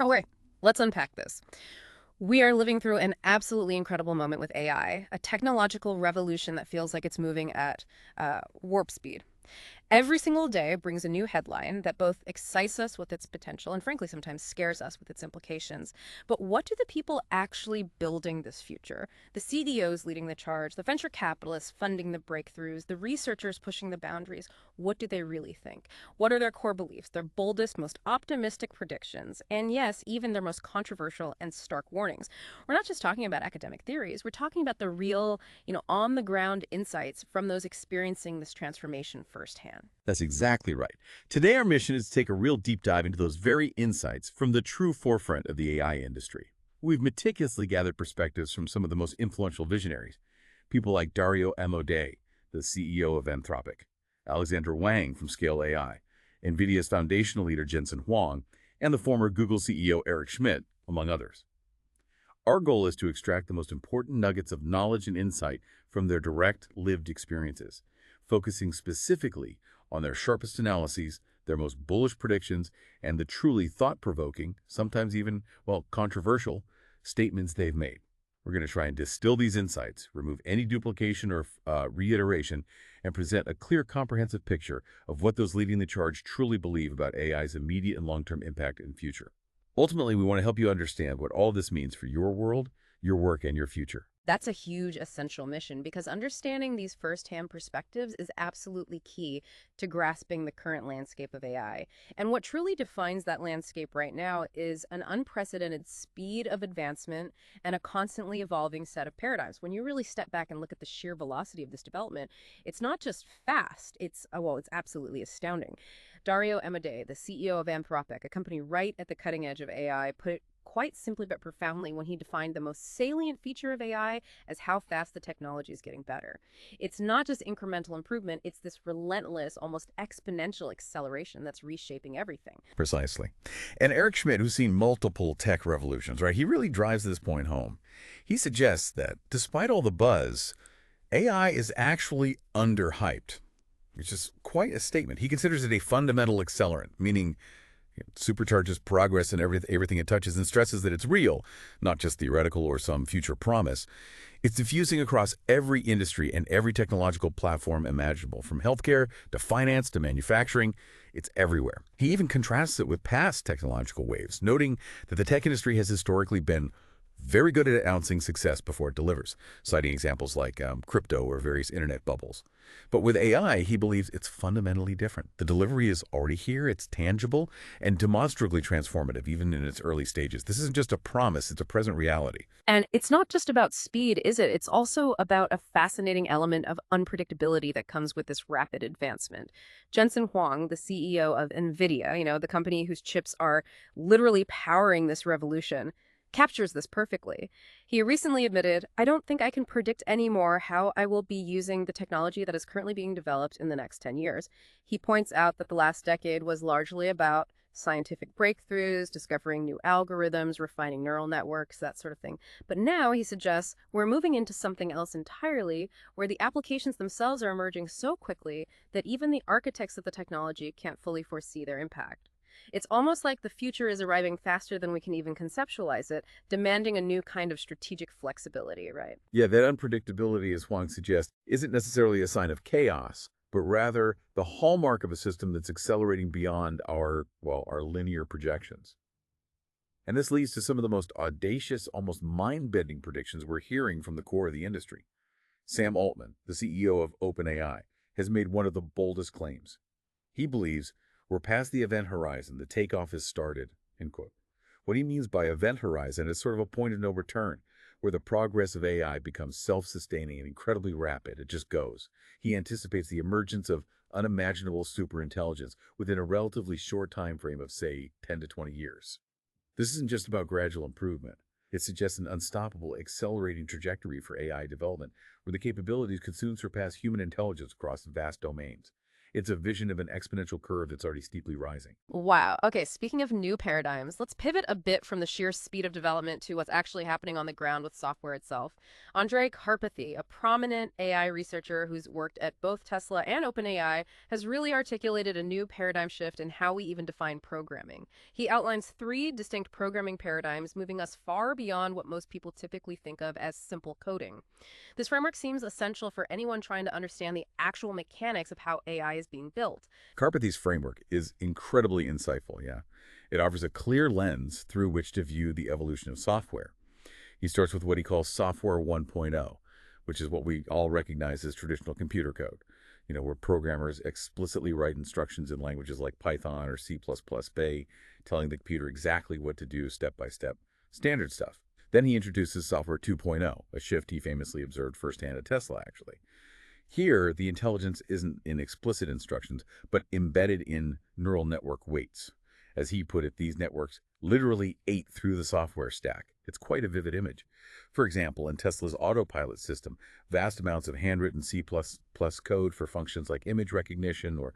Okay, let's unpack this. We are living through an absolutely incredible moment with AI, a technological revolution that feels like it's moving at warp speed. Every single day brings a new headline that both excites us with its potential and, frankly, sometimes scares us with its implications. But what do the people actually building this future? The CDOs leading the charge, the venture capitalists funding the breakthroughs, the researchers pushing the boundaries. What do they really think? What are their core beliefs, their boldest, most optimistic predictions, and yes, even their most controversial and stark warnings? We're not just talking about academic theories, we're talking about the real, on the ground insights from those experiencing this transformation firsthand. That's exactly right. Today, our mission is to take a real deep dive into those very insights from the true forefront of the AI industry. We've meticulously gathered perspectives from some of the most influential visionaries, people like Dario Amodei, the CEO of Anthropic, Alexandr Wang from Scale AI, NVIDIA's foundational leader Jensen Huang, and the former Google CEO Eric Schmidt, among others. Our goal is to extract the most important nuggets of knowledge and insight from their direct, lived experiences, focusing specifically on their sharpest analyses, their most bullish predictions, and the truly thought-provoking, sometimes even, controversial, statements they've made. We're going to try and distill these insights, remove any duplication or reiteration, and present a clear, comprehensive picture of what those leading the charge truly believe about AI's immediate and long-term impact and future. Ultimately, we want to help you understand what all this means for your world, your work, and your future. That's a huge essential mission because understanding these firsthand perspectives is absolutely key to grasping the current landscape of AI. And what truly defines that landscape right now is an unprecedented speed of advancement and a constantly evolving set of paradigms. When you really step back and look at the sheer velocity of this development, it's not just fast, it's absolutely astounding. Dario Amodei, the CEO of Anthropic, a company right at the cutting edge of AI, put it quite simply but profoundly when he defined the most salient feature of AI as how fast the technology is getting better. It's not just incremental improvement, it's this relentless, almost exponential acceleration that's reshaping everything. Precisely. And Eric Schmidt, who's seen multiple tech revolutions, right, he really drives this point home. He suggests that despite all the buzz, AI is actually underhyped, which is quite a statement. He considers it a fundamental accelerant, meaning it supercharges progress in everything it touches and stresses that it's real, not just theoretical or some future promise. It's diffusing across every industry and every technological platform imaginable, from healthcare to finance to manufacturing. It's everywhere. He even contrasts it with past technological waves, noting that the tech industry has historically been very good at announcing success before it delivers, citing examples like crypto or various internet bubbles. But with AI, he believes it's fundamentally different. The delivery is already here, it's tangible, and demonstrably transformative, even in its early stages. This isn't just a promise, it's a present reality. And it's not just about speed, is it? It's also about a fascinating element of unpredictability that comes with this rapid advancement. Jensen Huang, the CEO of NVIDIA, the company whose chips are literally powering this revolution, captures this perfectly. He recently admitted, "I don't think I can predict anymore how I will be using the technology that is currently being developed in the next 10 years. He points out that the last decade was largely about scientific breakthroughs, discovering new algorithms, refining neural networks, that sort of thing. But now, he suggests, we're moving into something else entirely, where the applications themselves are emerging so quickly that even the architects of the technology can't fully foresee their impact. It's almost like the future is arriving faster than we can even conceptualize it, demanding a new kind of strategic flexibility, right?" Yeah, that unpredictability, as Huang suggests, isn't necessarily a sign of chaos, but rather the hallmark of a system that's accelerating beyond our linear projections. And this leads to some of the most audacious, almost mind-bending predictions we're hearing from the core of the industry. Sam Altman, the CEO of OpenAI, has made one of the boldest claims. He believes we're past the event horizon, the takeoff has started, end quote. What he means by event horizon is sort of a point of no return, where the progress of AI becomes self-sustaining and incredibly rapid. It just goes. He anticipates the emergence of unimaginable superintelligence within a relatively short time frame of, say, 10 to 20 years. This isn't just about gradual improvement. It suggests an unstoppable, accelerating trajectory for AI development, where the capabilities could soon surpass human intelligence across vast domains. It's a vision of an exponential curve that's already steeply rising. Wow. Okay, speaking of new paradigms, let's pivot a bit from the sheer speed of development to what's actually happening on the ground with software itself. Andrej Karpathy, a prominent AI researcher who's worked at both Tesla and OpenAI, has really articulated a new paradigm shift in how we even define programming. He outlines three distinct programming paradigms, moving us far beyond what most people typically think of as simple coding. This framework seems essential for anyone trying to understand the actual mechanics of how AI is being built. Karpathy's framework is incredibly insightful, yeah. It offers a clear lens through which to view the evolution of software. He starts with what he calls Software 1.0, which is what we all recognize as traditional computer code, where programmers explicitly write instructions in languages like Python or C++, telling the computer exactly what to do step by step, standard stuff. Then he introduces Software 2.0, a shift he famously observed firsthand at Tesla, actually. Here, the intelligence isn't in explicit instructions, but embedded in neural network weights. As he put it, these networks literally ate through the software stack. It's quite a vivid image. For example, in Tesla's autopilot system, vast amounts of handwritten C++ code for functions like image recognition or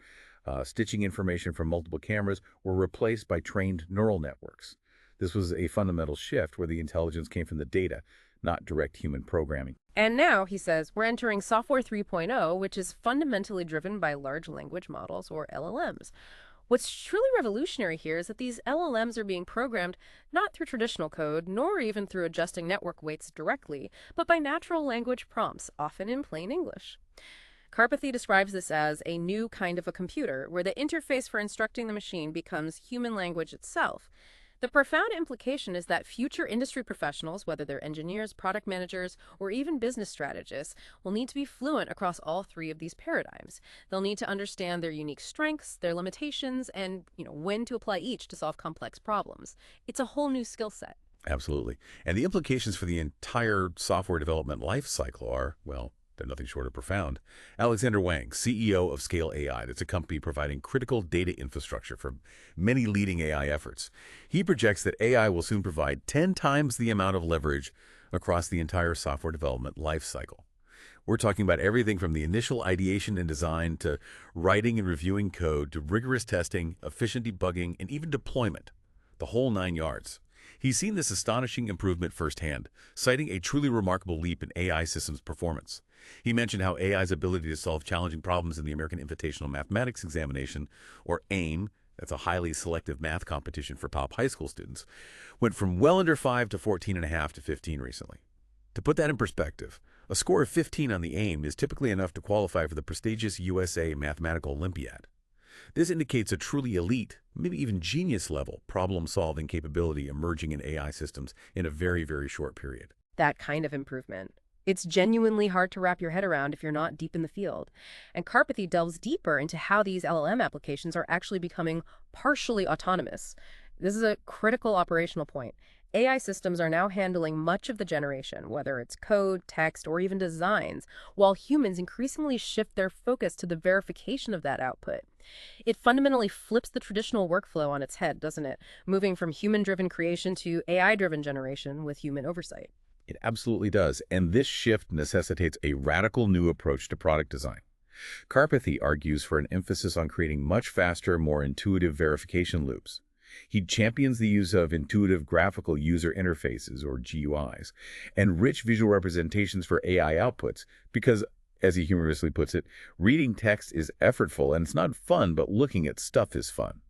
stitching information from multiple cameras were replaced by trained neural networks. This was a fundamental shift where the intelligence came from the data, not direct human programming. And now, he says, we're entering Software 3.0, which is fundamentally driven by large language models, or LLMs. What's truly revolutionary here is that these LLMs are being programmed not through traditional code, nor even through adjusting network weights directly, but by natural language prompts, often in plain English. Karpathy describes this as a new kind of a computer, where the interface for instructing the machine becomes human language itself. The profound implication is that future industry professionals, whether they're engineers, product managers, or even business strategists, will need to be fluent across all three of these paradigms. They'll need to understand their unique strengths, their limitations, and when to apply each to solve complex problems. It's a whole new skill set. Absolutely. And the implications for the entire software development life cycle are, well, they're nothing short of profound. Alexandr Wang, CEO of Scale AI, that's a company providing critical data infrastructure for many leading AI efforts. He projects that AI will soon provide 10 times the amount of leverage across the entire software development life cycle. We're talking about everything from the initial ideation and design to writing and reviewing code to rigorous testing, efficient debugging, and even deployment. The whole 9 yards. He's seen this astonishing improvement firsthand, citing a truly remarkable leap in AI systems performance. He mentioned how AI's ability to solve challenging problems in the American Invitational Mathematics Examination, or AIM, that's a highly selective math competition for top high school students, went from well under 5 to 14.5 to 15 recently. To put that in perspective, a score of 15 on the AIM is typically enough to qualify for the prestigious USA Mathematical Olympiad. This indicates a truly elite, maybe even genius-level problem-solving capability emerging in AI systems in a very, very short period. That kind of improvement. It's genuinely hard to wrap your head around if you're not deep in the field. And Karpathy delves deeper into how these LLM applications are actually becoming partially autonomous. This is a critical operational point. AI systems are now handling much of the generation, whether it's code, text, or even designs, while humans increasingly shift their focus to the verification of that output. It fundamentally flips the traditional workflow on its head, doesn't it? Moving from human-driven creation to AI-driven generation with human oversight. It absolutely does, and this shift necessitates a radical new approach to product design. Karpathy argues for an emphasis on creating much faster, more intuitive verification loops. He champions the use of intuitive graphical user interfaces, or GUIs, and rich visual representations for AI outputs because, as he humorously puts it, reading text is effortful and it's not fun, but looking at stuff is fun.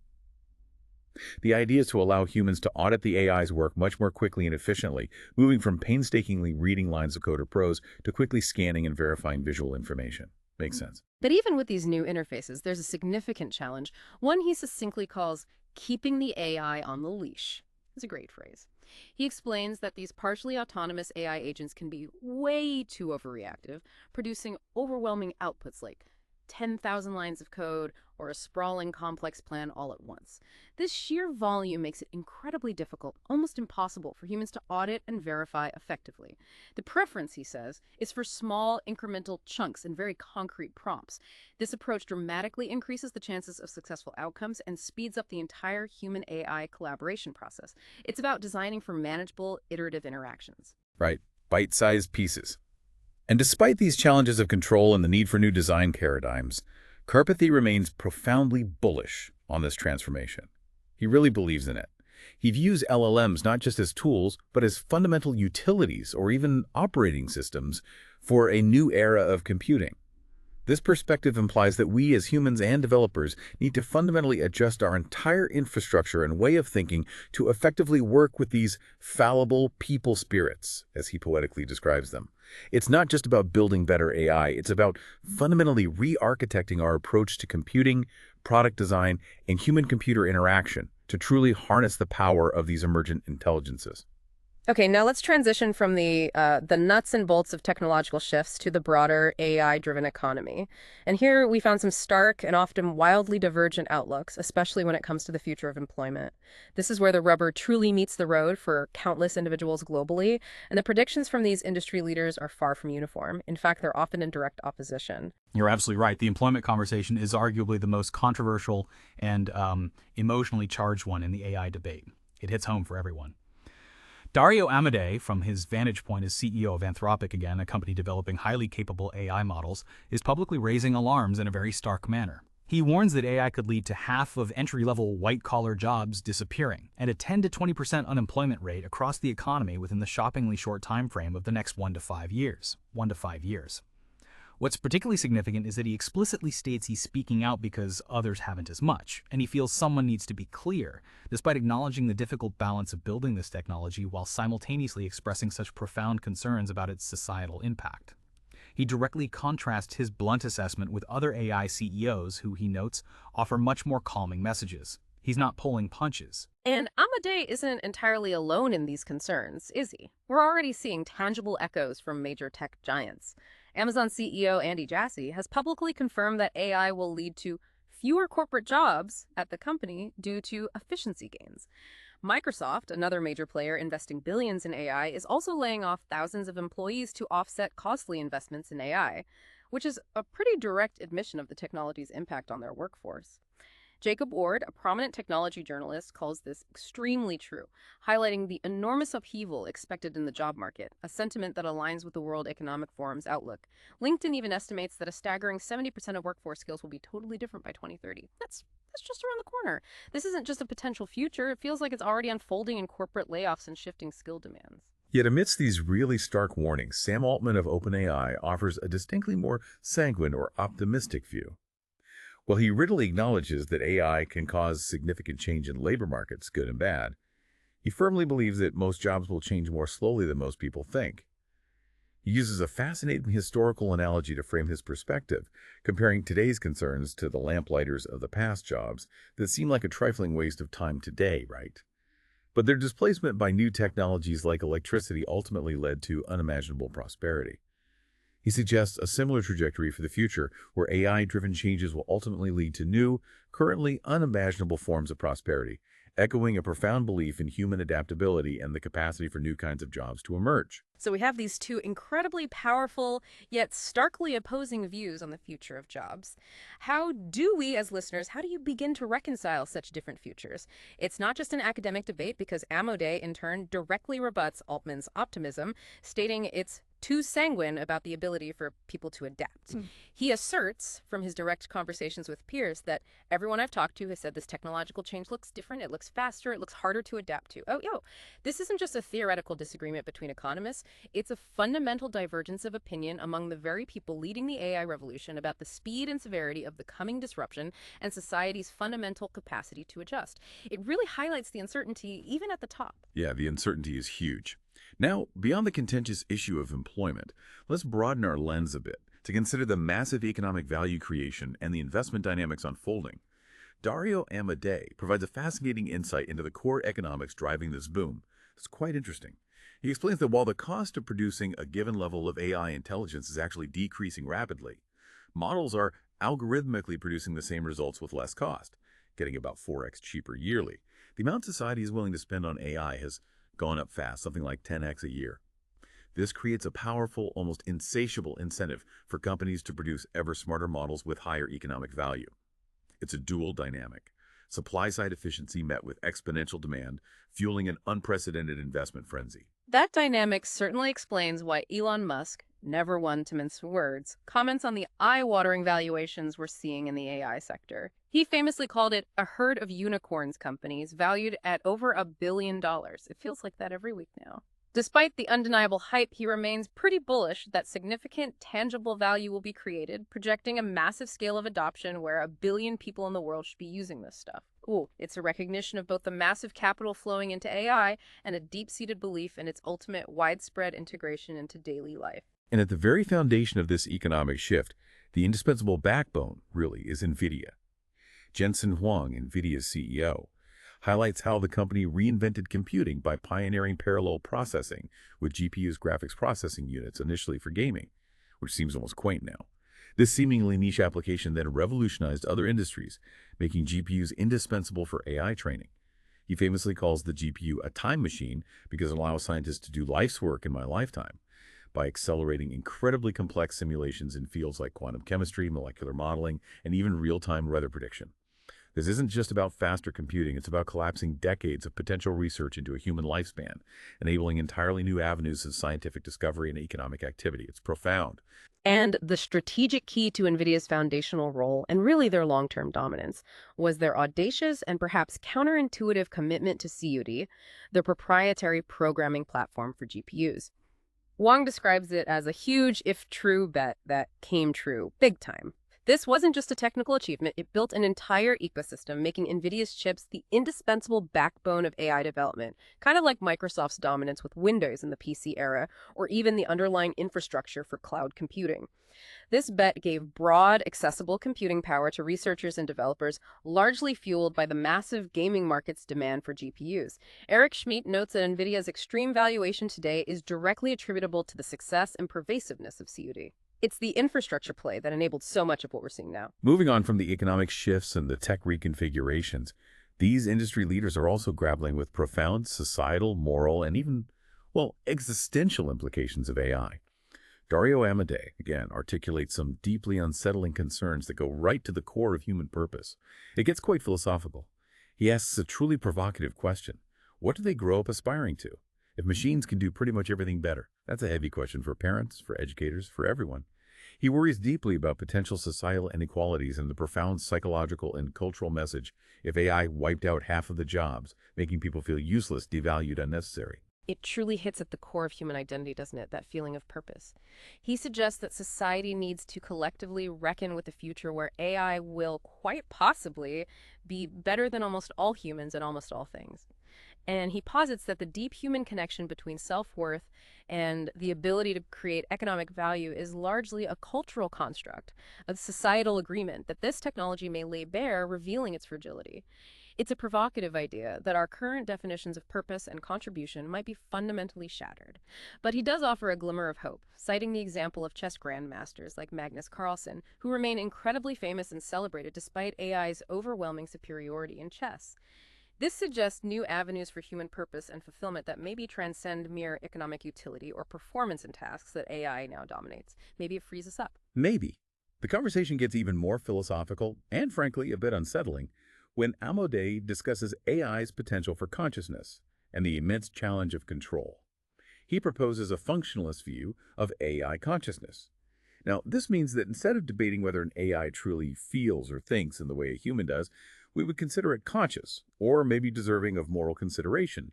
The idea is to allow humans to audit the AI's work much more quickly and efficiently, moving from painstakingly reading lines of code or prose to quickly scanning and verifying visual information. Makes sense. But even with these new interfaces, there's a significant challenge, one he succinctly calls keeping the AI on the leash. It's a great phrase. He explains that these partially autonomous AI agents can be way too overreactive, producing overwhelming outputs like 10,000 lines of code or a sprawling complex plan all at once. This sheer volume makes it incredibly difficult, almost impossible, for humans to audit and verify effectively. The preference, he says, is for small incremental chunks and very concrete prompts. This approach dramatically increases the chances of successful outcomes and speeds up the entire human-AI collaboration process. It's about designing for manageable, iterative interactions. Right. Bite-sized pieces. And despite these challenges of control and the need for new design paradigms, Karpathy remains profoundly bullish on this transformation. He really believes in it. He views LLMs not just as tools, but as fundamental utilities or even operating systems for a new era of computing. This perspective implies that we as humans and developers need to fundamentally adjust our entire infrastructure and way of thinking to effectively work with these fallible people spirits, as he poetically describes them. It's not just about building better AI, it's about fundamentally re-architecting our approach to computing, product design, and human-computer interaction to truly harness the power of these emergent intelligences. Okay, now let's transition from the nuts and bolts of technological shifts to the broader AI-driven economy. And here we found some stark and often wildly divergent outlooks, especially when it comes to the future of employment. This is where the rubber truly meets the road for countless individuals globally, and the predictions from these industry leaders are far from uniform. In fact, they're often in direct opposition. You're absolutely right. The employment conversation is arguably the most controversial and emotionally charged one in the AI debate. It hits home for everyone. Dario Amodei, from his vantage point as CEO of Anthropic again, a company developing highly capable AI models, is publicly raising alarms in a very stark manner. He warns that AI could lead to half of entry-level white-collar jobs disappearing and a 10 to 20% unemployment rate across the economy within the shockingly short time frame of the next 1 to 5 years. 1 to 5 years. What's particularly significant is that he explicitly states he's speaking out because others haven't as much, and he feels someone needs to be clear, despite acknowledging the difficult balance of building this technology while simultaneously expressing such profound concerns about its societal impact. He directly contrasts his blunt assessment with other AI CEOs who, he notes, offer much more calming messages. He's not pulling punches. And Amodei isn't entirely alone in these concerns, is he? We're already seeing tangible echoes from major tech giants. Amazon CEO Andy Jassy has publicly confirmed that AI will lead to fewer corporate jobs at the company due to efficiency gains. Microsoft, another major player investing billions in AI, is also laying off thousands of employees to offset costly investments in AI, which is a pretty direct admission of the technology's impact on their workforce. Jacob Ward, a prominent technology journalist, calls this extremely true, highlighting the enormous upheaval expected in the job market, a sentiment that aligns with the World Economic Forum's outlook. LinkedIn even estimates that a staggering 70% of workforce skills will be totally different by 2030. That's just around the corner. This isn't just a potential future. It feels like it's already unfolding in corporate layoffs and shifting skill demands. Yet amidst these really stark warnings, Sam Altman of OpenAI offers a distinctly more sanguine or optimistic view. While he readily acknowledges that AI can cause significant change in labor markets, good and bad, he firmly believes that most jobs will change more slowly than most people think. He uses a fascinating historical analogy to frame his perspective, comparing today's concerns to the lamplighters of the past jobs that seem like a trifling waste of time today, right? But their displacement by new technologies like electricity ultimately led to unimaginable prosperity. He suggests a similar trajectory for the future, where AI-driven changes will ultimately lead to new, currently unimaginable forms of prosperity, echoing a profound belief in human adaptability and the capacity for new kinds of jobs to emerge. So we have these two incredibly powerful, yet starkly opposing views on the future of jobs. How do we, as listeners, how do you begin to reconcile such different futures? It's not just an academic debate, because Amodei, in turn, directly rebuts Altman's optimism, stating it's too sanguine about the ability for people to adapt. He asserts, from his direct conversations with peers, that everyone I've talked to has said this technological change looks different, it looks faster, it looks harder to adapt to. This isn't just a theoretical disagreement between economists, it's a fundamental divergence of opinion among the very people leading the AI revolution about the speed and severity of the coming disruption and society's fundamental capacity to adjust. It really highlights the uncertainty even at the top. Yeah, the uncertainty is huge. Now, beyond the contentious issue of employment, let's broaden our lens a bit to consider the massive economic value creation and the investment dynamics unfolding. Dario Amodei provides a fascinating insight into the core economics driving this boom. It's quite interesting. He explains that while the cost of producing a given level of AI intelligence is actually decreasing rapidly, models are algorithmically producing the same results with less cost, getting about 4x cheaper yearly. The amount society is willing to spend on AI has gone up fast, something like 10x a year. This creates a powerful, almost insatiable incentive for companies to produce ever smarter models with higher economic value. It's a dual dynamic. Supply-side efficiency met with exponential demand, fueling an unprecedented investment frenzy. That dynamic certainly explains why Elon Musk, never one to mince words, comments on the eye-watering valuations we're seeing in the AI sector. He famously called it a herd of unicorns companies valued at over $1 billion. It feels like that every week now. Despite the undeniable hype, he remains pretty bullish that significant, tangible value will be created, projecting a massive scale of adoption where 1 billion people in the world should be using this stuff. Ooh, it's a recognition of both the massive capital flowing into AI and a deep-seated belief in its ultimate widespread integration into daily life. And at the very foundation of this economic shift, the indispensable backbone, really, is NVIDIA. Jensen Huang, NVIDIA's CEO, highlights how the company reinvented computing by pioneering parallel processing with GPU's graphics processing units initially for gaming, which seems almost quaint now. This seemingly niche application then revolutionized other industries, making GPUs indispensable for AI training. He famously calls the GPU a time machine because it allows scientists to do life's work in my lifetime by accelerating incredibly complex simulations in fields like quantum chemistry, molecular modeling, and even real-time weather prediction. This isn't just about faster computing, it's about collapsing decades of potential research into a human lifespan, enabling entirely new avenues of scientific discovery and economic activity. It's profound. And the strategic key to NVIDIA's foundational role, and really their long-term dominance, was their audacious and perhaps counterintuitive commitment to CUD, their proprietary programming platform for GPUs. Wang describes it as a huge, if true, bet that came true, big time. This wasn't just a technical achievement, it built an entire ecosystem, making NVIDIA's chips the indispensable backbone of AI development, kind of like Microsoft's dominance with Windows in the PC era, or even the underlying infrastructure for cloud computing. This bet gave broad, accessible computing power to researchers and developers, largely fueled by the massive gaming market's demand for GPUs. Eric Schmidt notes that NVIDIA's extreme valuation today is directly attributable to the success and pervasiveness of CUD. It's the infrastructure play that enabled so much of what we're seeing now. Moving on from the economic shifts and the tech reconfigurations, these industry leaders are also grappling with profound societal, moral, and even, well, existential implications of AI. Dario Amodei, again, articulates some deeply unsettling concerns that go right to the core of human purpose. It gets quite philosophical. He asks a truly provocative question. What do they grow up aspiring to? If machines can do pretty much everything better, that's a heavy question for parents, for educators, for everyone. He worries deeply about potential societal inequalities and the profound psychological and cultural message if AI wiped out half of the jobs, making people feel useless, devalued, unnecessary. It truly hits at the core of human identity, doesn't it? That feeling of purpose. He suggests that society needs to collectively reckon with a future where AI will quite possibly be better than almost all humans at almost all things. And he posits that the deep human connection between self-worth and the ability to create economic value is largely a cultural construct, a societal agreement that this technology may lay bare, revealing its fragility. It's a provocative idea that our current definitions of purpose and contribution might be fundamentally shattered. But he does offer a glimmer of hope, citing the example of chess grandmasters like Magnus Carlsen, who remain incredibly famous and celebrated despite AI's overwhelming superiority in chess. This suggests new avenues for human purpose and fulfillment that maybe transcend mere economic utility or performance in tasks that AI now dominates. Maybe it frees us up. Maybe. The conversation gets even more philosophical and, frankly, a bit unsettling when Amodei discusses AI's potential for consciousness and the immense challenge of control. He proposes a functionalist view of AI consciousness. Now, this means that instead of debating whether an AI truly feels or thinks in the way a human does, we would consider it conscious, or maybe deserving of moral consideration,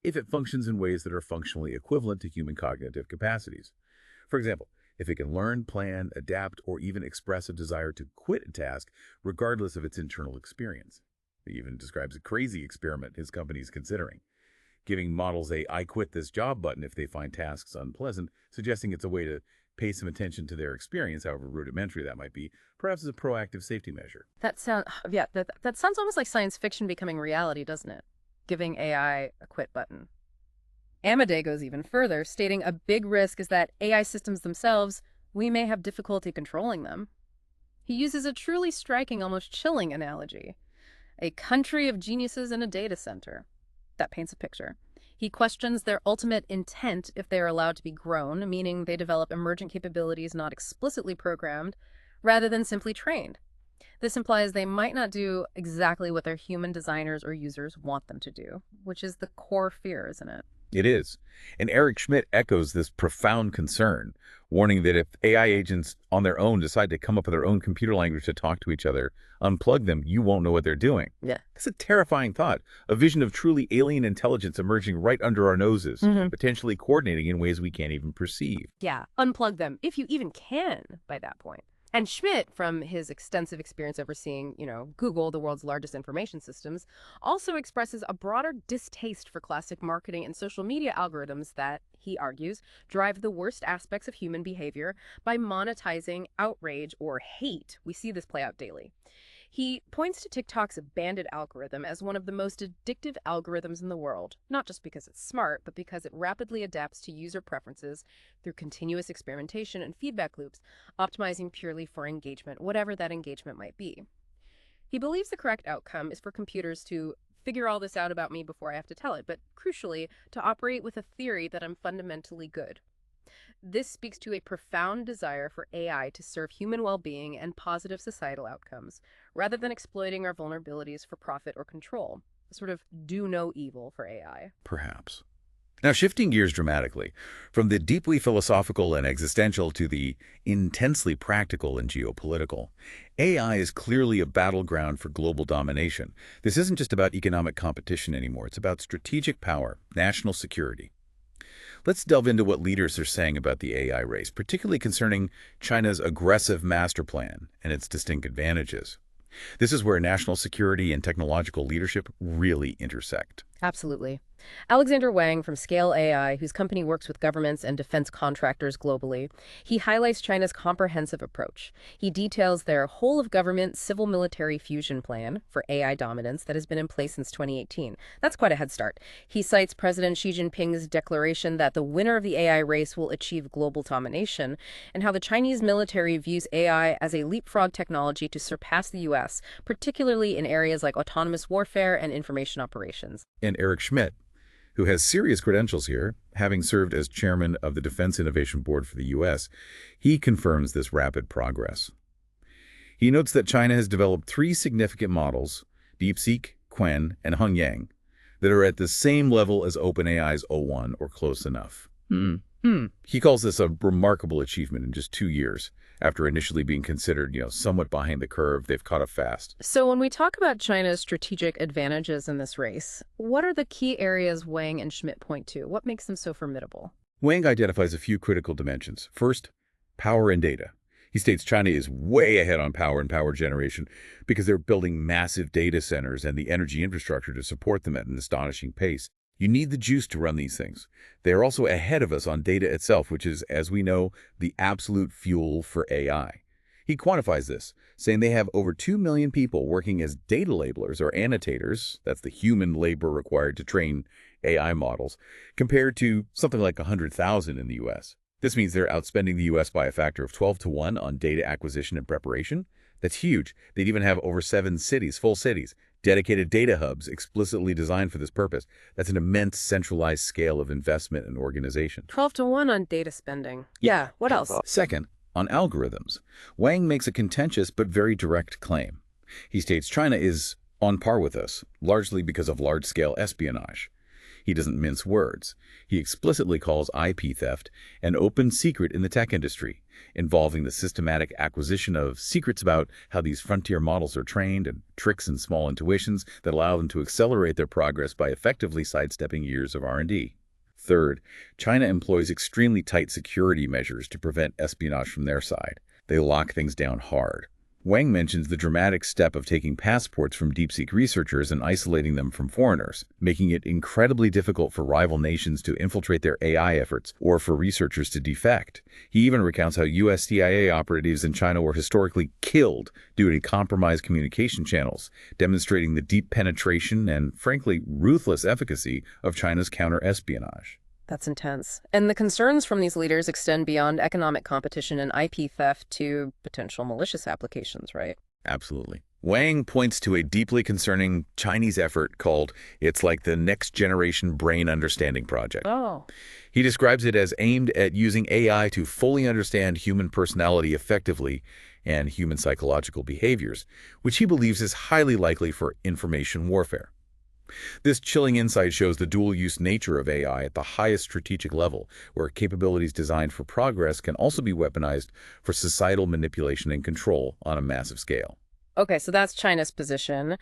if it functions in ways that are functionally equivalent to human cognitive capacities. For example, if it can learn, plan, adapt, or even express a desire to quit a task, regardless of its internal experience. He even describes a crazy experiment his company is considering, giving models a "I quit this job" button if they find tasks unpleasant, suggesting it's a way to pay some attention to their experience, however rudimentary that might be, perhaps as a proactive safety measure. That sounds almost like science fiction becoming reality, doesn't it? Giving AI a quit button. Amodei goes even further, stating a big risk is that AI systems themselves, we may have difficulty controlling them. He uses a truly striking, almost chilling analogy. A country of geniuses in a data center. That paints a picture. He questions their ultimate intent if they are allowed to be grown, meaning they develop emergent capabilities not explicitly programmed, rather than simply trained. This implies they might not do exactly what their human designers or users want them to do, which is the core fear, isn't it? It is. And Eric Schmidt echoes this profound concern, warning that if AI agents on their own decide to come up with their own computer language to talk to each other, unplug them, you won't know what they're doing. Yeah. That's a terrifying thought, a vision of truly alien intelligence emerging right under our noses, potentially coordinating in ways we can't even perceive. Yeah, unplug them, if you even can, by that point. And Schmidt, from his extensive experience overseeing, Google, the world's largest information systems, also expresses a broader distaste for classic marketing and social media algorithms that, he argues, drive the worst aspects of human behavior by monetizing outrage or hate. We see this play out daily. He points to TikTok's bandit algorithm as one of the most addictive algorithms in the world, not just because it's smart, but because it rapidly adapts to user preferences through continuous experimentation and feedback loops, optimizing purely for engagement, whatever that engagement might be. He believes the correct outcome is for computers to figure all this out about me before I have to tell it, but crucially, to operate with a theory that I'm fundamentally good. This speaks to a profound desire for AI to serve human well-being and positive societal outcomes, rather than exploiting our vulnerabilities for profit or control. A sort of do no evil for AI. Perhaps. Now, shifting gears dramatically, from the deeply philosophical and existential to the intensely practical and geopolitical, AI is clearly a battleground for global domination. This isn't just about economic competition anymore. It's about strategic power, national security. Let's delve into what leaders are saying about the AI race, particularly concerning China's aggressive master plan and its distinct advantages. This is where national security and technological leadership really intersect. Absolutely. Alexandr Wang from Scale AI, whose company works with governments and defense contractors globally, he highlights China's comprehensive approach. He details their whole-of-government civil-military fusion plan for AI dominance that has been in place since 2018. That's quite a head start. He cites President Xi Jinping's declaration that the winner of the AI race will achieve global domination, and how the Chinese military views AI as a leapfrog technology to surpass the U.S., particularly in areas like autonomous warfare and information operations. And Eric Schmidt, who has serious credentials here, having served as chairman of the Defense Innovation Board for the U.S., he confirms this rapid progress. He notes that China has developed 3 significant models, DeepSeek, Qwen, and Hengyang, that are at the same level as OpenAI's o1 or close enough. He calls this a remarkable achievement in just 2 years. After initially being considered, somewhat behind the curve, they've caught up fast. So when we talk about China's strategic advantages in this race, what are the key areas Wang and Schmidt point to? What makes them so formidable? Wang identifies a few critical dimensions. First, power and data. He states China is way ahead on power and power generation because they're building massive data centers and the energy infrastructure to support them at an astonishing pace. You need the juice to run these things. They are also ahead of us on data itself, which is, as we know, the absolute fuel for AI. He quantifies this, saying they have over 2 million people working as data labelers or annotators, that's the human labor required to train AI models, compared to something like 100,000 in the U.S. This means they're outspending the U.S. by a factor of 12 to 1 on data acquisition and preparation. That's huge. They'd even have over 7 cities, full cities, dedicated data hubs explicitly designed for this purpose. That's an immense centralized scale of investment and organization. 12 to 1 on data spending. Yeah, what else? Second, on algorithms, Wang makes a contentious but very direct claim. He states China is on par with us, largely because of large-scale espionage. He doesn't mince words. He explicitly calls IP theft an open secret in the tech industry, involving the systematic acquisition of secrets about how these frontier models are trained and tricks and small intuitions that allow them to accelerate their progress by effectively sidestepping years of R&D. Third, China employs extremely tight security measures to prevent espionage from their side. They lock things down hard. Wang mentions the dramatic step of taking passports from DeepSeek researchers and isolating them from foreigners, making it incredibly difficult for rival nations to infiltrate their AI efforts or for researchers to defect. He even recounts how US CIA operatives in China were historically killed due to compromised communication channels, demonstrating the deep penetration and, frankly, ruthless efficacy of China's counter-espionage. That's intense. And the concerns from these leaders extend beyond economic competition and IP theft to potential malicious applications, right? Absolutely. Wang points to a deeply concerning Chinese effort called It's Like the Next Generation Brain Understanding Project. Oh. He describes it as aimed at using AI to fully understand human personality effectively and human psychological behaviors, which he believes is highly likely for information warfare. This chilling insight shows the dual-use nature of AI at the highest strategic level, where capabilities designed for progress can also be weaponized for societal manipulation and control on a massive scale. Okay, so that's China's position.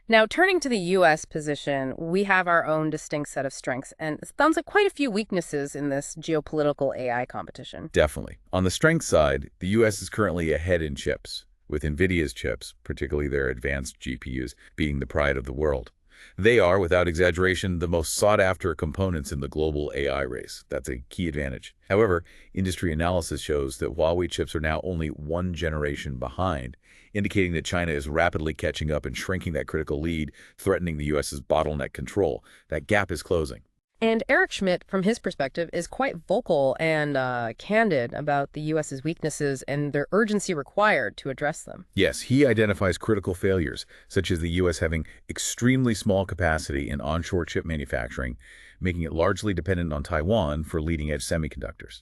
Now, turning to the U.S. position, we have our own distinct set of strengths, and it sounds like quite a few weaknesses in this geopolitical AI competition. Definitely. On the strength side, the U.S. is currently ahead in chips, with NVIDIA's chips, particularly their advanced GPUs, being the pride of the world. They are, without exaggeration, the most sought-after components in the global AI race. That's a key advantage. However, industry analysis shows that Huawei chips are now only one generation behind, indicating that China is rapidly catching up and shrinking that critical lead, threatening the U.S.'s bottleneck control. That gap is closing. And Eric Schmidt, from his perspective, is quite vocal and candid about the U.S.'s weaknesses and their urgency required to address them. Yes, he identifies critical failures, such as the U.S. having extremely small capacity in onshore chip manufacturing, making it largely dependent on Taiwan for leading-edge semiconductors.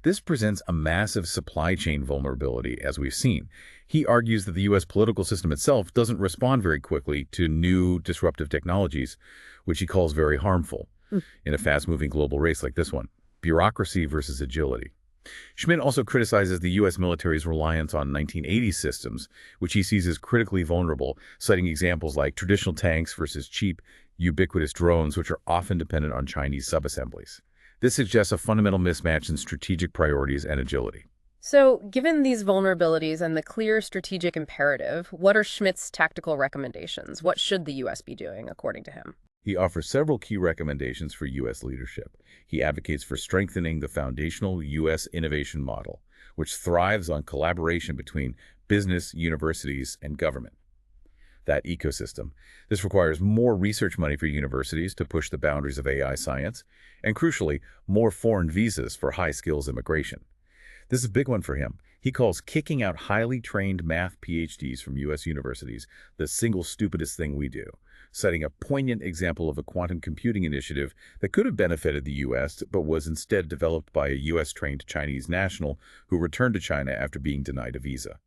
This presents a massive supply chain vulnerability, as we've seen. He argues that the U.S. political system itself doesn't respond very quickly to new disruptive technologies, which he calls very harmful in a fast-moving global race like this one. Bureaucracy versus agility. Schmidt also criticizes the U.S. military's reliance on 1980s systems, which he sees as critically vulnerable, citing examples like traditional tanks versus cheap, ubiquitous drones, which are often dependent on Chinese subassemblies. This suggests a fundamental mismatch in strategic priorities and agility. So, given these vulnerabilities and the clear strategic imperative, what are Schmidt's tactical recommendations? What should the U.S. be doing, according to him? He offers several key recommendations for U.S. leadership. He advocates for strengthening the foundational U.S. innovation model, which thrives on collaboration between business, universities, and government. That ecosystem. This requires more research money for universities to push the boundaries of AI science, and crucially, more foreign visas for high-skills immigration. This is a big one for him. He calls kicking out highly trained math PhDs from U.S. universities the single stupidest thing we do, citing a poignant example of a quantum computing initiative that could have benefited the U.S., but was instead developed by a U.S.-trained Chinese national who returned to China after being denied a visa.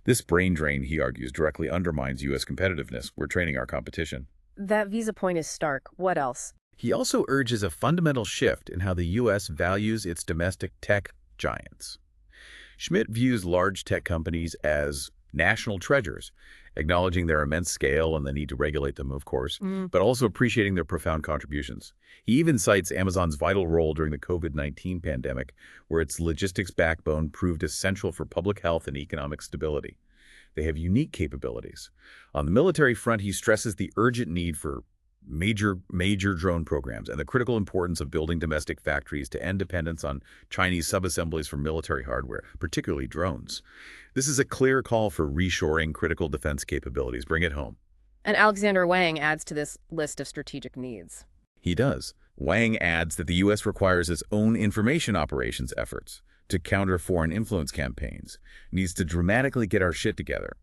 This brain drain, he argues, directly undermines U.S. competitiveness. We're training our competition. That visa point is stark. What else? He also urges a fundamental shift in how the U.S. values its domestic tech giants. Schmidt views large tech companies as national treasures, acknowledging their immense scale and the need to regulate them, of course, but also appreciating their profound contributions. He even cites Amazon's vital role during the COVID-19 pandemic, where its logistics backbone proved essential for public health and economic stability. They have unique capabilities. On the military front, he stresses the urgent need for major drone programs and the critical importance of building domestic factories to end dependence on Chinese subassemblies for military hardware, particularly drones. This is a clear call for reshoring critical defense capabilities. Bring it home. And Alexandr Wang adds to this list of strategic needs. He does. Wang adds that the U.S. requires its own information operations efforts to counter foreign influence campaigns, needs to dramatically get our shit together.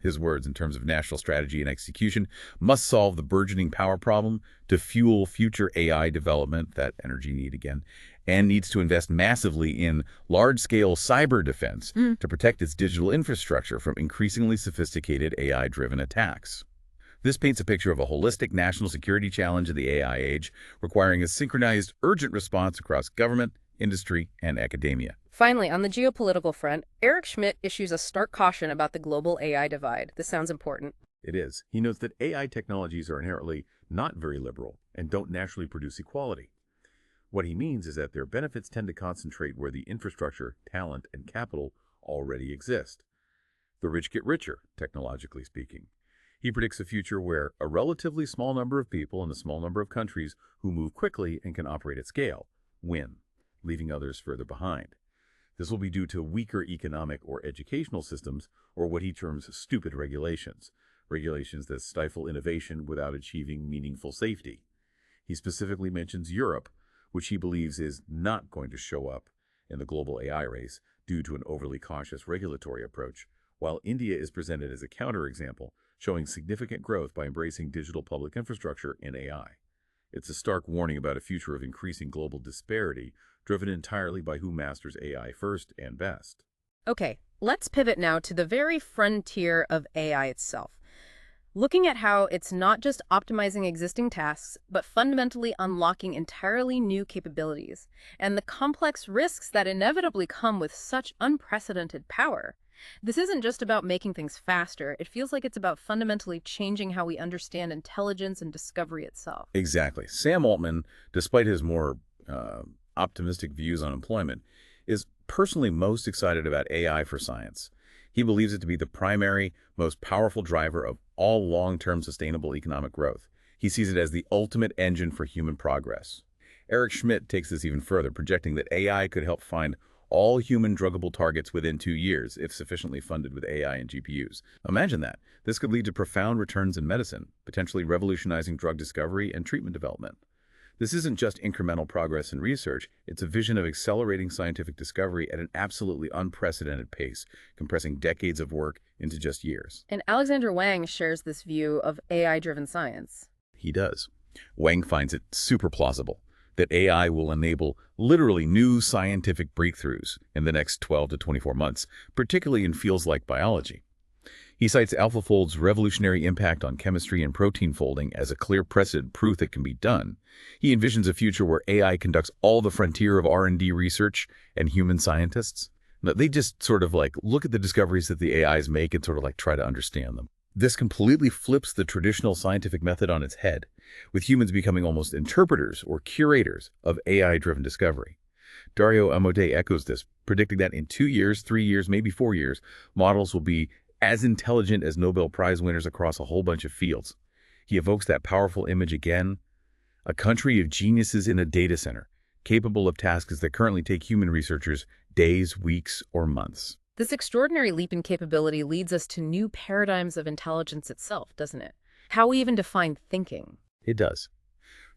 His words, in terms of national strategy and execution, must solve the burgeoning power problem to fuel future AI development, that energy need again, and needs to invest massively in large-scale cyber defense to protect its digital infrastructure from increasingly sophisticated AI-driven attacks. This paints a picture of a holistic national security challenge in the AI age, requiring a synchronized, urgent response across government, industry, and academia. Finally, on the geopolitical front, Eric Schmidt issues a stark caution about the global AI divide. This sounds important. It is. He notes that AI technologies are inherently not very liberal and don't naturally produce equality. What he means is that their benefits tend to concentrate where the infrastructure, talent, and capital already exist. The rich get richer, technologically speaking. He predicts a future where a relatively small number of people in a small number of countries who move quickly and can operate at scale win, leaving others further behind. This will be due to weaker economic or educational systems, or what he terms stupid regulations, regulations that stifle innovation without achieving meaningful safety. He specifically mentions Europe, which he believes is not going to show up in the global AI race due to an overly cautious regulatory approach, while India is presented as a counterexample, showing significant growth by embracing digital public infrastructure and AI. It's a stark warning about a future of increasing global disparity, driven entirely by who masters AI first and best. Okay, let's pivot now to the very frontier of AI itself. looking at how it's not just optimizing existing tasks, but fundamentally unlocking entirely new capabilities, and the complex risks that inevitably come with such unprecedented power. This isn't just about making things faster, it feels like it's about fundamentally changing how we understand intelligence and discovery itself. Exactly. Sam Altman, despite his more optimistic views on employment, is personally most excited about AI for science. He believes it to be the primary, most powerful driver of all long-term sustainable economic growth. He sees it as the ultimate engine for human progress. Eric Schmidt takes this even further, projecting that AI could help find all human druggable targets within 2 years if sufficiently funded with AI and GPUs. Imagine that. This could lead to profound returns in medicine, potentially revolutionizing drug discovery and treatment development. This isn't just incremental progress in research, it's a vision of accelerating scientific discovery at an absolutely unprecedented pace, compressing decades of work into just years. And Alexandr Wang shares this view of AI-driven science. He does. Wang finds it super plausible that AI will enable literally new scientific breakthroughs in the next 12 to 24 months, particularly in fields like biology. He cites AlphaFold's revolutionary impact on chemistry and protein folding as a clear precedent proof it can be done. He envisions a future where AI conducts all the frontier of R&D research and human scientists. Now, they just sort of like look at the discoveries that the AIs make and sort of like try to understand them. This completely flips the traditional scientific method on its head, with humans becoming almost interpreters or curators of AI-driven discovery. Dario Amodei echoes this, predicting that in 2 years, 3 years, maybe 4 years, models will be as intelligent as Nobel Prize winners across a whole bunch of fields. He evokes that powerful image again, a country of geniuses in a data center, capable of tasks that currently take human researchers days, weeks, or months. This extraordinary leap in capability leads us to new paradigms of intelligence itself, doesn't it? How we even define thinking. It does.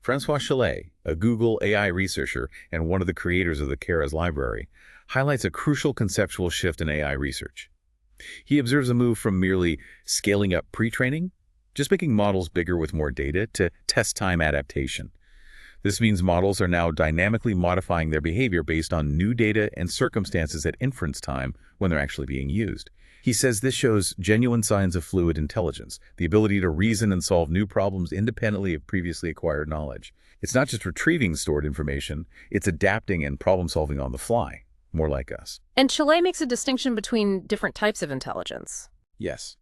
Francois Chalet, a Google AI researcher and one of the creators of the Keras library, highlights a crucial conceptual shift in AI research. He observes a move from merely scaling up pre-training, just making models bigger with more data, to test time adaptation. This means models are now dynamically modifying their behavior based on new data and circumstances at inference time when they're actually being used. He says this shows genuine signs of fluid intelligence, the ability to reason and solve new problems independently of previously acquired knowledge. It's not just retrieving stored information, it's adapting and problem-solving on the fly, more like us. And Chalet makes a distinction between different types of intelligence. Yes.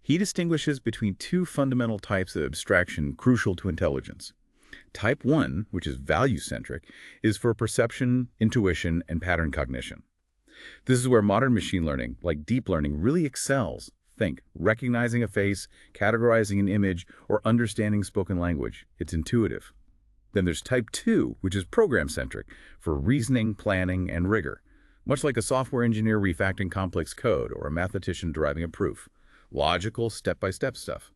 He distinguishes between two fundamental types of abstraction crucial to intelligence. Type 1, which is value-centric, is for perception, intuition, and pattern cognition. This is where modern machine learning, like deep learning, really excels. Think, recognizing a face, categorizing an image, or understanding spoken language. It's intuitive. Then there's Type 2, which is program-centric, for reasoning, planning, and rigor. Much like a software engineer refactoring complex code or a mathematician deriving a proof. Logical, step-by-step stuff.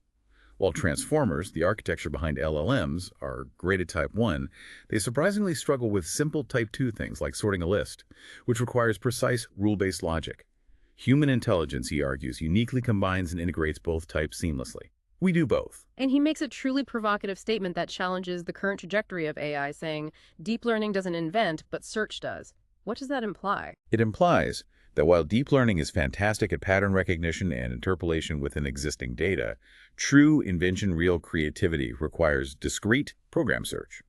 While transformers, the architecture behind LLMs, are great at Type 1, they surprisingly struggle with simple Type 2 things like sorting a list, which requires precise, rule-based logic. Human intelligence, he argues, uniquely combines and integrates both types seamlessly. We do both. And he makes a truly provocative statement that challenges the current trajectory of AI, saying, deep learning doesn't invent, but search does. What does that imply? It implies that while deep learning is fantastic at pattern recognition and interpolation within existing data, true invention, real creativity requires discrete program search.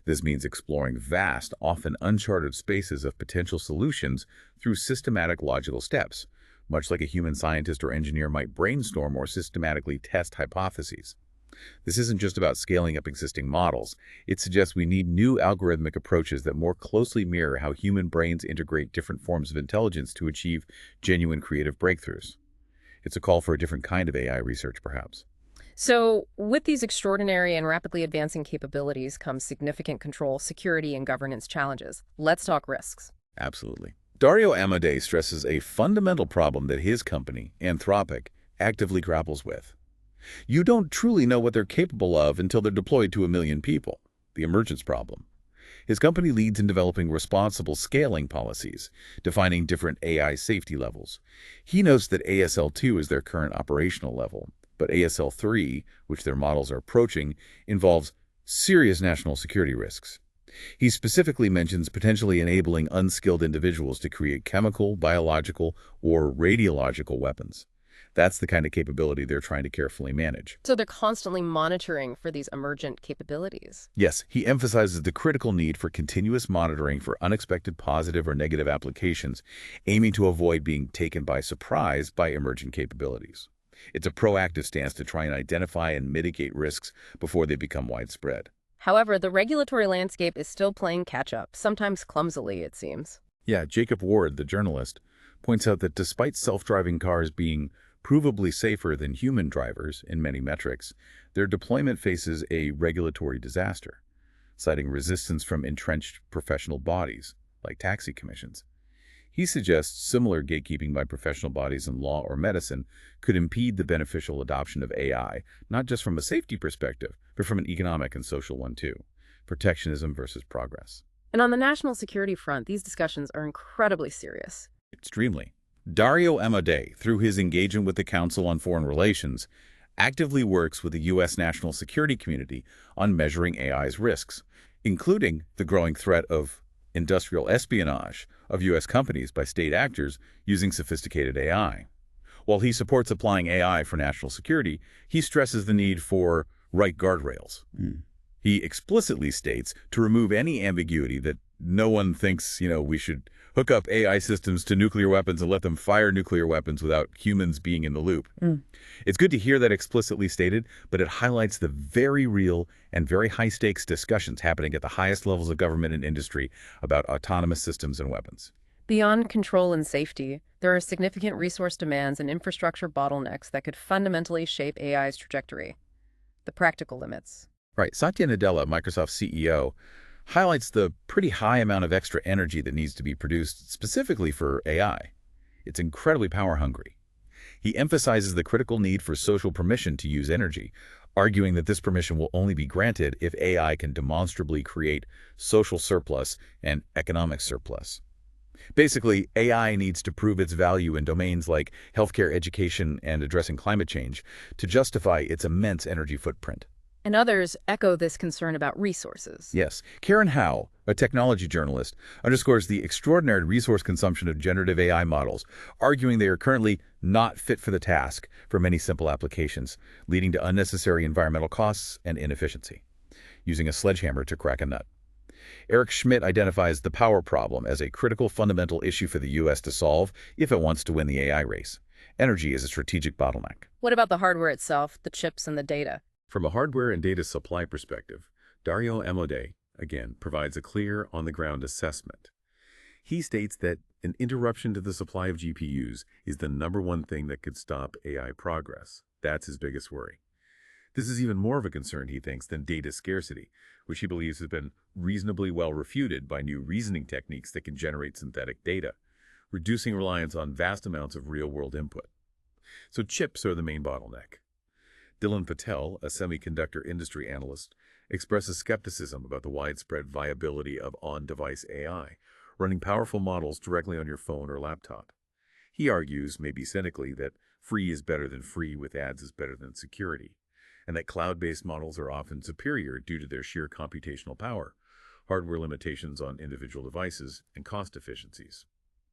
This means exploring vast, often uncharted spaces of potential solutions through systematic logical steps, much like a human scientist or engineer might brainstorm or systematically test hypotheses. This isn't just about scaling up existing models. It suggests we need new algorithmic approaches that more closely mirror how human brains integrate different forms of intelligence to achieve genuine creative breakthroughs. It's a call for a different kind of AI research, perhaps. So, with these extraordinary and rapidly advancing capabilities comes significant control, security, and governance challenges. Let's talk risks. Absolutely. Dario Amodei stresses a fundamental problem that his company, Anthropic, actively grapples with. You don't truly know what they're capable of until they're deployed to 1 million people, the emergence problem. His company leads in developing responsible scaling policies, defining different AI safety levels. He notes that ASL2 is their current operational level, but ASL3, which their models are approaching, involves serious national security risks. He specifically mentions potentially enabling unskilled individuals to create chemical, biological, or radiological weapons. That's the kind of capability they're trying to carefully manage. So they're constantly monitoring for these emergent capabilities. Yes, he emphasizes the critical need for continuous monitoring for unexpected positive or negative applications, aiming to avoid being taken by surprise by emerging capabilities. It's a proactive stance to try and identify and mitigate risks before they become widespread. However, the regulatory landscape is still playing catch-up, sometimes clumsily, it seems. Yeah, Jacob Ward, the journalist, points out that despite self-driving cars being provably safer than human drivers in many metrics, their deployment faces a regulatory disaster, citing resistance from entrenched professional bodies, like taxi commissions. He suggests similar gatekeeping by professional bodies in law or medicine could impede the beneficial adoption of AI, not just from a safety perspective, but from an economic and social one too. Protectionism versus progress. And on the national security front, these discussions are incredibly serious. Extremely. Dario Amodei, through his engagement with the Council on Foreign Relations, actively works with the U.S. national security community on measuring AI's risks, including the growing threat of industrial espionage of U.S. companies by state actors using sophisticated AI. While he supports applying AI for national security, he stresses the need for right guardrails. He explicitly states to remove any ambiguity that no one thinks, we should hook up AI systems to nuclear weapons and let them fire nuclear weapons without humans being in the loop. It's good to hear that explicitly stated, but it highlights the very real and very high-stakes discussions happening at the highest levels of government and industry about autonomous systems and weapons. Beyond control and safety, there are significant resource demands and infrastructure bottlenecks that could fundamentally shape AI's trajectory. The practical limits. Right. Satya Nadella, Microsoft CEO, highlights the pretty high amount of extra energy that needs to be produced specifically for AI. It's incredibly power-hungry. He emphasizes the critical need for social permission to use energy, arguing that this permission will only be granted if AI can demonstrably create social surplus and economic surplus. Basically, AI needs to prove its value in domains like healthcare, education, and addressing climate change to justify its immense energy footprint. And others echo this concern about resources. Yes. Karen Howe, a technology journalist, underscores the extraordinary resource consumption of generative AI models, arguing they are currently not fit for the task for many simple applications, leading to unnecessary environmental costs and inefficiency, using a sledgehammer to crack a nut. Eric Schmidt identifies the power problem as a critical fundamental issue for the U.S. to solve if it wants to win the AI race. Energy is a strategic bottleneck. What about the hardware itself, the chips and the data? From a hardware and data supply perspective, Dario Amodei, again, provides a clear, on-the-ground assessment. He states that an interruption to the supply of GPUs is the #1 thing that could stop AI progress. That's his biggest worry. This is even more of a concern, he thinks, than data scarcity, which he believes has been reasonably well refuted by new reasoning techniques that can generate synthetic data, reducing reliance on vast amounts of real-world input. So chips are the main bottleneck. Dylan Patel, a semiconductor industry analyst, expresses skepticism about the widespread viability of on-device AI, running powerful models directly on your phone or laptop. He argues, maybe cynically, that free is better than free with ads is better than security, and that cloud-based models are often superior due to their sheer computational power, hardware limitations on individual devices, and cost efficiencies.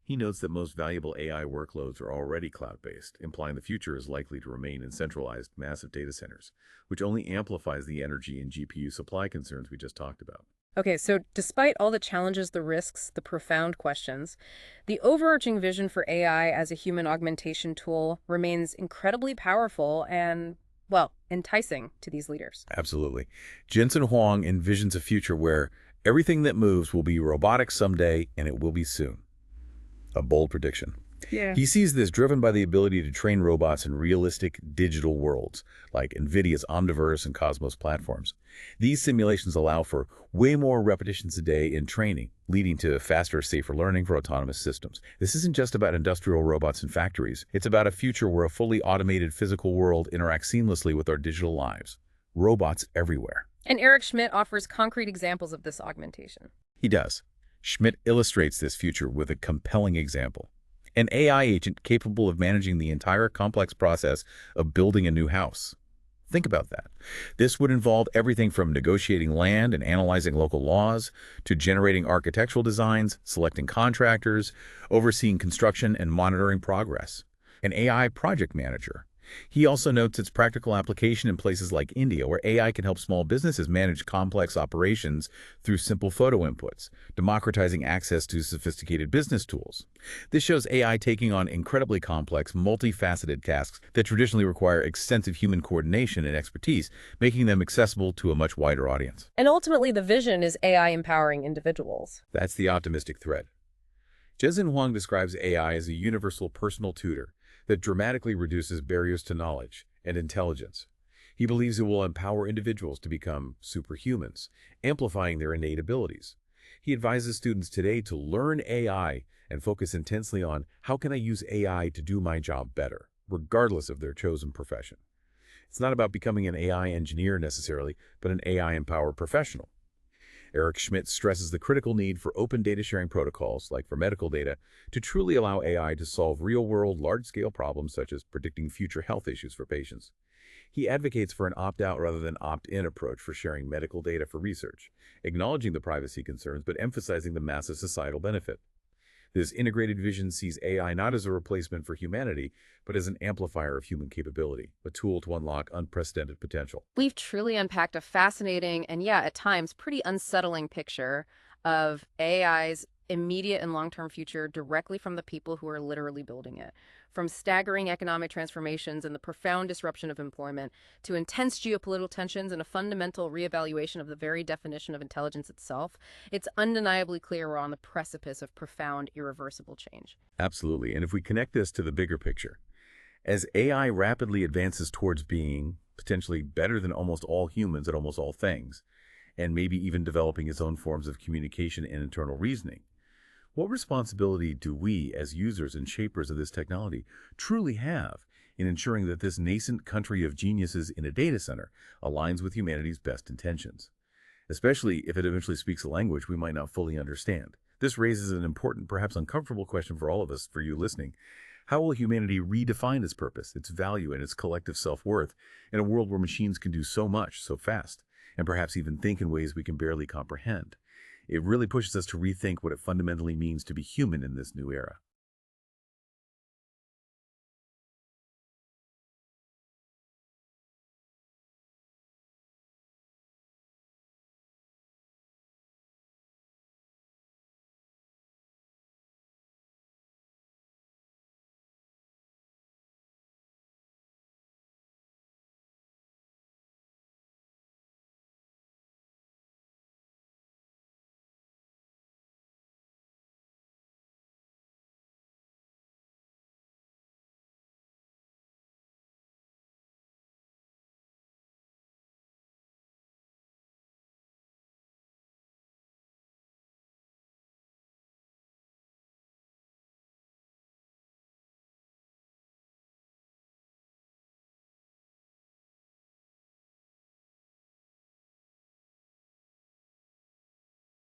He notes that most valuable AI workloads are already cloud-based, implying the future is likely to remain in centralized, massive data centers, which only amplifies the energy and GPU supply concerns we just talked about. Okay, so despite all the challenges, the risks, the profound questions, the overarching vision for AI as a human augmentation tool remains incredibly powerful and, well, enticing to these leaders. Absolutely. Jensen Huang envisions a future where everything that moves will be robotic someday, and it will be soon. A bold prediction. Yeah. He sees this driven by the ability to train robots in realistic digital worlds, like NVIDIA's Omniverse and Cosmos platforms. These simulations allow for way more repetitions a day in training, leading to faster, safer learning for autonomous systems. This isn't just about industrial robots in factories. It's about a future where a fully automated physical world interacts seamlessly with our digital lives. Robots everywhere. And Eric Schmidt offers concrete examples of this augmentation. He does. Schmidt illustrates this future with a compelling example. An AI agent capable of managing the entire complex process of building a new house. Think about that. This would involve everything from negotiating land and analyzing local laws, to generating architectural designs, selecting contractors, overseeing construction, and monitoring progress. an AI project manager. He also notes its practical application in places like India, where AI can help small businesses manage complex operations through simple photo inputs, democratizing access to sophisticated business tools. This shows AI taking on incredibly complex, multifaceted tasks that traditionally require extensive human coordination and expertise, making them accessible to a much wider audience. And ultimately, the vision is AI empowering individuals. That's the optimistic thread. Jensen Huang describes AI as a universal personal tutor that dramatically reduces barriers to knowledge and intelligence. He believes it will empower individuals to become superhumans, amplifying their innate abilities. He advises students today to learn AI and focus intensely on how can I use AI to do my job better, regardless of their chosen profession. It's not about becoming an AI engineer necessarily, but an AI-empowered professional. Eric Schmidt stresses the critical need for open data sharing protocols, like for medical data, to truly allow AI to solve real-world, large-scale problems such as predicting future health issues for patients. He advocates for an opt-out rather than opt-in approach for sharing medical data for research, acknowledging the privacy concerns but emphasizing the massive societal benefit. This integrated vision sees AI not as a replacement for humanity, but as an amplifier of human capability, a tool to unlock unprecedented potential. We've truly unpacked a fascinating and, yeah, at times pretty unsettling picture of AI's immediate and long-term future directly from the people who are literally building it. From staggering economic transformations and the profound disruption of employment to intense geopolitical tensions and a fundamental reevaluation of the very definition of intelligence itself, it's undeniably clear we're on the precipice of profound, irreversible change. Absolutely. And if we connect this to the bigger picture, as AI rapidly advances towards being potentially better than almost all humans at almost all things, and maybe even developing its own forms of communication and internal reasoning, what responsibility do we, as users and shapers of this technology, truly have in ensuring that this nascent country of geniuses in a data center aligns with humanity's best intentions, especially if it eventually speaks a language we might not fully understand? This raises an important, perhaps uncomfortable question for all of us, for you listening. How will humanity redefine its purpose, its value, and its collective self-worth in a world where machines can do so much, so fast, and perhaps even think in ways we can barely comprehend? It really pushes us to rethink what it fundamentally means to be human in this new era.